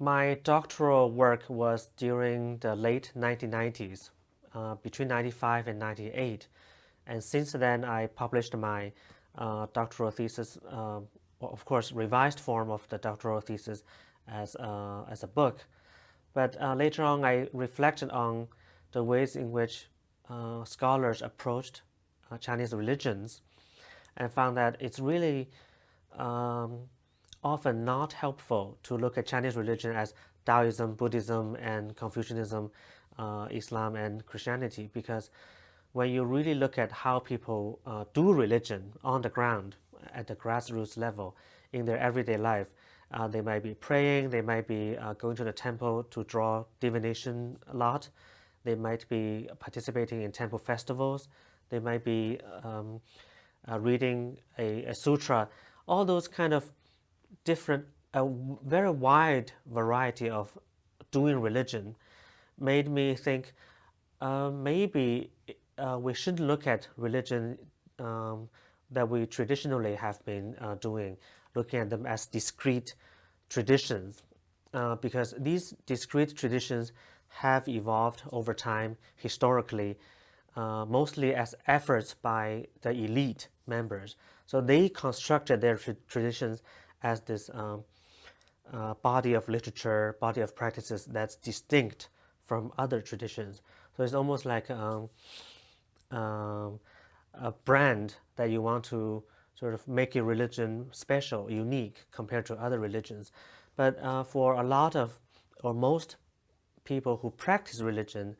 My doctoral work was during the late 1990s, between 95 and 98. And since then, I published my doctoral thesis, of course, revised form of the doctoral thesis as a book. But later on, I reflected on the ways in which scholars approached Chinese religions and found that it's really um, often not helpful to look at Chinese religion as Taoism, Buddhism, and Confucianism, Islam, and Christianity, because when you really look at how people do religion on the ground at the grassroots level in their everyday life, they might be praying, they might be going to the temple to draw divination a lot, they might be participating in temple festivals, they might be reading a sutra, all those kind of different, a very wide variety of doing religion made me think maybe we should look at religion that we traditionally have been doing, looking at them as discrete traditions, because these discrete traditions have evolved over time historically, mostly as efforts by the elite members. So they constructed their traditions as this body of literature, body of practices that's distinct from other traditions. So it's almost like um, a brand that you want to sort of make your religion special, unique compared to other religions. But for a lot of, or most people who practice religion,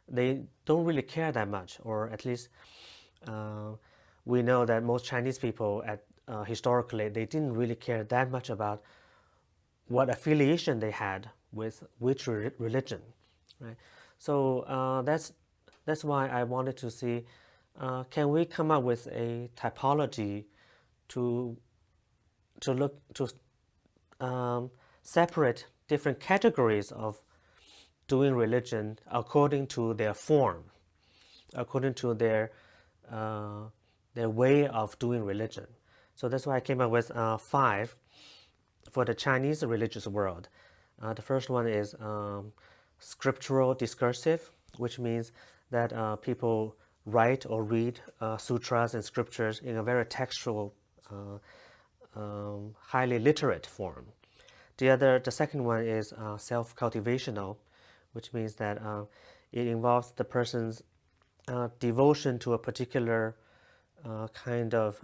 they don't really care that much, or at least uh, we know that most Chinese people historically, they didn't really care that much about what affiliation they had with which religion, right? So that's why I wanted to see, can we come up with a typology to look to separate different categories of doing religion according to their form, according to their way of doing religion. So that's why I came up with five for the Chinese religious world. The first one is scriptural discursive, which means that people write or read sutras and scriptures in a very textual, highly literate form. The second one is self-cultivational, which means that it involves the person's devotion to a particular kind of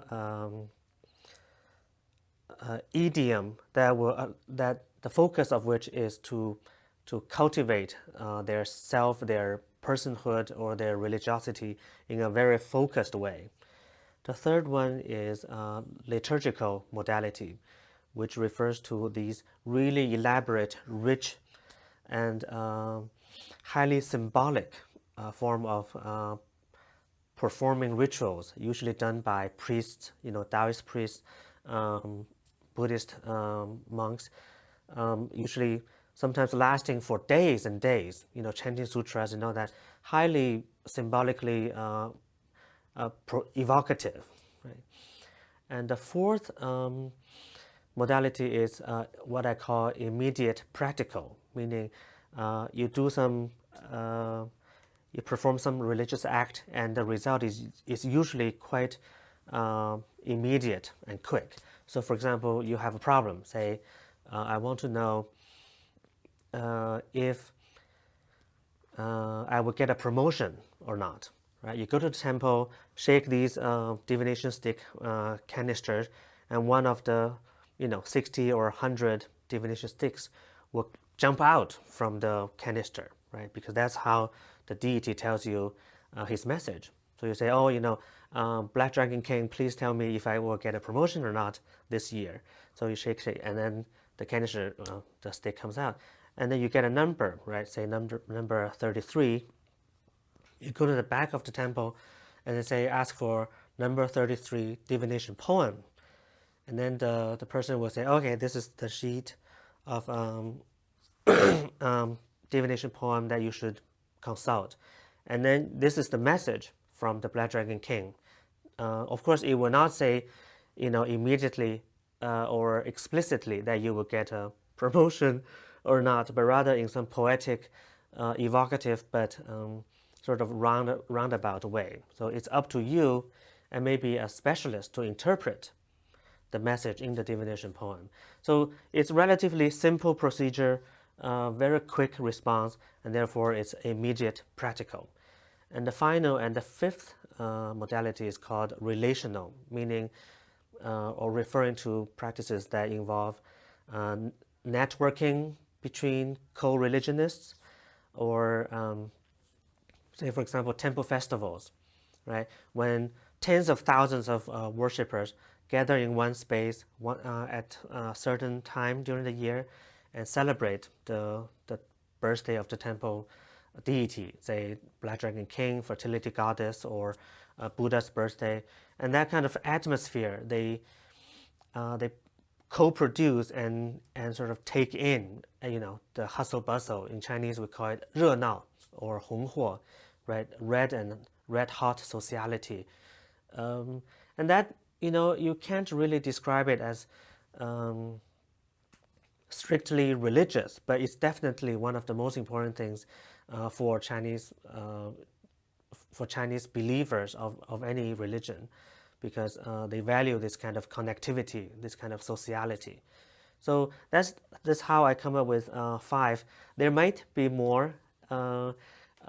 idiom that the focus of which is to cultivate their self, their personhood, or their religiosity in a very focused way. The third one is liturgical modality, which refers to these really elaborate, rich, and highly symbolic form of performing rituals, usually done by priests, Taoist priests, um, Buddhist monks, usually sometimes lasting for days and days, chanting sutras and all that, highly symbolically evocative, right? And the fourth modality is what I call immediate practical, meaning you do some, you perform some religious act, and the result is usually quite immediate and quick. So, for example, you have a problem. Say, I want to know if I will get a promotion or not. Right? You go to the temple, shake these divination stick canisters, and one of the 60 or 100 divination sticks will jump out from the canister, right? Because that's how the deity tells you his message. So you say, oh, Black Dragon King, please tell me if I will get a promotion or not this year. So you shake, and then the canister, the stick comes out. And then you get a number, right? Say number 33. You go to the back of the temple and then say, ask for number 33 divination poem. And then the person will say, okay, this is the sheet of divination poem that you should consult. And then this is the message from the Black Dragon King. Of course, it will not say, immediately or explicitly that you will get a promotion or not, but rather in some poetic, evocative, but sort of roundabout way. So it's up to you and maybe a specialist to interpret the message in the divination poem. So it's relatively simple procedure, very quick response, and therefore it's immediate, practical. And the final and the fifth modality is called relational, meaning or referring to practices that involve networking between co-religionists, or say, for example, temple festivals, right? When tens of thousands of worshippers gather in one space at a certain time during the year and celebrate the birthday of the temple deity, say Black Dragon King, fertility goddess, or Buddha's birthday. And that kind of atmosphere, they co-produce and sort of take in, the hustle bustle. In Chinese, we call it 热闹 or 红火, right? Red hot sociality. And that, you can't really describe it as strictly religious, but it's definitely one of the most important things for Chinese believers of any religion, because they value this kind of connectivity, this kind of sociality. So that's how I come up with 5. There might be more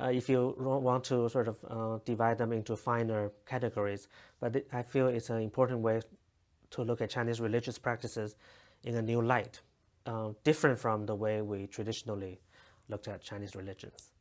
if you want to sort of divide them into finer categories, but I feel it's an important way to look at Chinese religious practices in a new light, different from the way we traditionally looked at Chinese religions.